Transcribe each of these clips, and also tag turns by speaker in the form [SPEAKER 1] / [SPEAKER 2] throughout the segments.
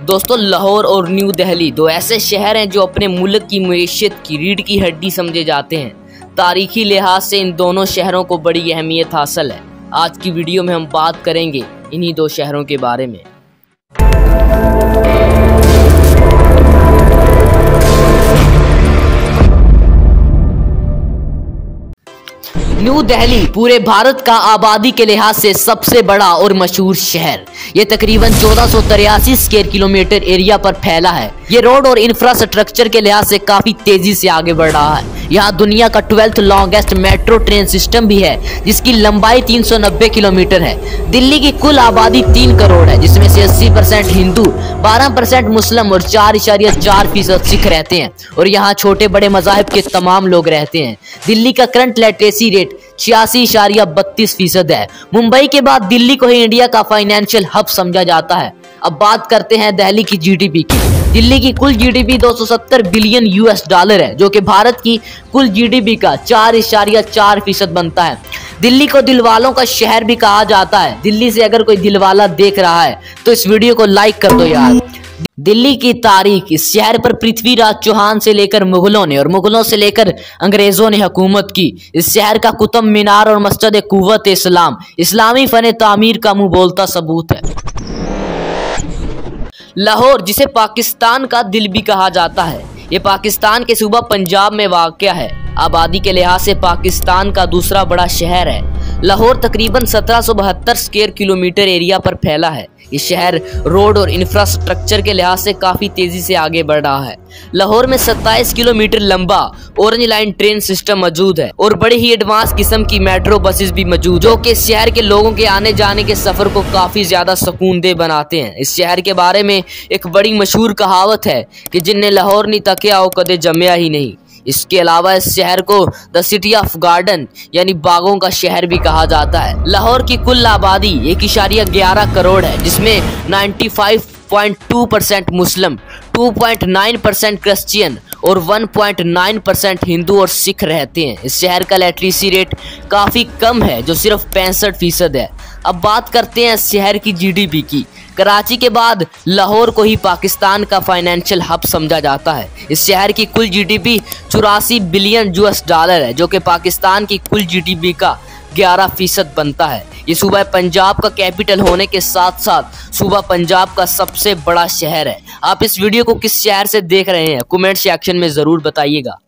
[SPEAKER 1] दोस्तों, लाहौर और न्यू दिल्ली दो ऐसे शहर हैं जो अपने मुल्क की मईशत की रीढ़ की हड्डी समझे जाते हैं। तारीखी लिहाज से इन दोनों शहरों को बड़ी अहमियत हासिल है। आज की वीडियो में हम बात करेंगे इन्हीं दो शहरों के बारे में। न्यू दिल्ली पूरे भारत का आबादी के लिहाज से सबसे बड़ा और मशहूर शहर। ये तकरीबन 1483 स्क्वायर किलोमीटर एरिया पर फैला है। ये रोड और इंफ्रास्ट्रक्चर के लिहाज से काफी तेजी से आगे बढ़ रहा है। यहाँ दुनिया का 12th longest metro train system भी है, जिसकी लंबाई 390 किलोमीटर है। दिल्ली की कुल आबादी 3 करोड़ है, जिसमें से 80% हिंदू, 12% मुस्लिम और 4.4% सिख रहते हैं। और यहाँ छोटे बड़े मजाहिब के तमाम लोग रहते हैं। दिल्ली का करंट लिटरेसी रेट 86.32% है। मुंबई के बाद दिल्ली को ही इंडिया का फाइनेंशियल हब समझा जाता है। अब बात करते हैं दिल्ली की जीडीपी की। दिल्ली की कुल जीडीपी 270 बिलियन US$ है, जो कि भारत की कुल जीडीपी का 4.4% बनता है। दिल्ली को दिलवालों का शहर भी कहा जाता है। दिल्ली से अगर कोई दिलवाला देख रहा है तो इस वीडियो को लाइक कर दो यार। दिल्ली की तारीख। इस शहर पर पृथ्वीराज चौहान से लेकर मुगलों ने और मुगलों से लेकर अंग्रेजों ने हुकूमत की। इस शहर का कुतुब मीनार और मस्जिद कुव्वत इस्लाम इस्लामी फन तामीर का मुंह बोलता सबूत है। लाहौर, जिसे पाकिस्तान का दिल भी कहा जाता है, ये पाकिस्तान के सूबा पंजाब में वाक़या है। आबादी के लिहाज से पाकिस्तान का दूसरा बड़ा शहर है। लाहौर तकरीबन 1772 स्क्वायर किलोमीटर एरिया पर फैला है। इस शहर रोड और इंफ्रास्ट्रक्चर के लिहाज से काफ़ी तेज़ी से आगे बढ़ रहा है। लाहौर में 27 किलोमीटर लंबा ऑरेंज लाइन ट्रेन सिस्टम मौजूद है और बड़ी ही एडवांस किस्म की मेट्रो बसेस भी मौजूद, जो कि शहर के लोगों के आने जाने के सफ़र को काफ़ी ज़्यादा सुकूनदेह बनाते हैं। इस शहर के बारे में एक बड़ी मशहूर कहावत है कि जिन्हें लाहौर नहीं तकिया वो कदे जमया ही नहीं। इसके अलावा इस शहर को द सिटी ऑफ गार्डन यानी बागों का शहर भी कहा जाता है। लाहौर की कुल आबादी 1.11 करोड़ है, जिसमें 95.2% मुस्लिम, 2.9% क्रिश्चियन और 1.9% हिंदू और सिख रहते हैं। इस शहर का लिटरेसी रेट काफ़ी कम है, जो सिर्फ 65% है। अब बात करते हैं इस शहर की जीडीपी की। कराची के बाद लाहौर को ही पाकिस्तान का फाइनेंशियल हब समझा जाता है। इस शहर की कुल जीडीपी 84 बिलियन US$ है, जो कि पाकिस्तान की कुल जीडीपी का 11% बनता है। ये सूबा पंजाब का कैपिटल होने के साथ साथ सूबा पंजाब का सबसे बड़ा शहर है। आप इस वीडियो को किस शहर से देख रहे हैं, कमेंट सेक्शन में ज़रूर बताइएगा।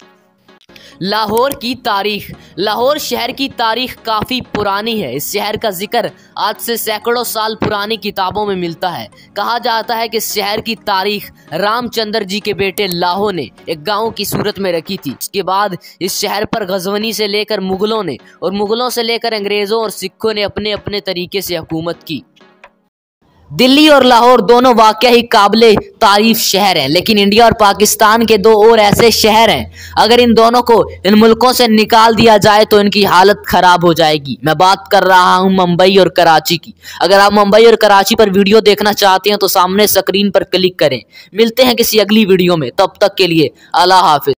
[SPEAKER 1] लाहौर की तारीख। लाहौर शहर की तारीख काफ़ी पुरानी है। इस शहर का जिक्र आज से सैकड़ों साल पुरानी किताबों में मिलता है। कहा जाता है कि इस शहर की तारीख रामचंद्र जी के बेटे लाहो ने एक गांव की सूरत में रखी थी। इसके बाद इस शहर पर गजवनी से लेकर मुगलों ने और मुगलों से लेकर अंग्रेज़ों और सिखों ने अपने अपने तरीके से हुकूमत की। दिल्ली और लाहौर दोनों वाकई ही काबिले तारीफ शहर हैं, लेकिन इंडिया और पाकिस्तान के दो और ऐसे शहर हैं, अगर इन दोनों को इन मुल्कों से निकाल दिया जाए तो इनकी हालत खराब हो जाएगी। मैं बात कर रहा हूं मुंबई और कराची की। अगर आप मुंबई और कराची पर वीडियो देखना चाहते हैं तो सामने स्क्रीन पर क्लिक करें। मिलते हैं किसी अगली वीडियो में, तब तक के लिए अल्लाह हाफिज।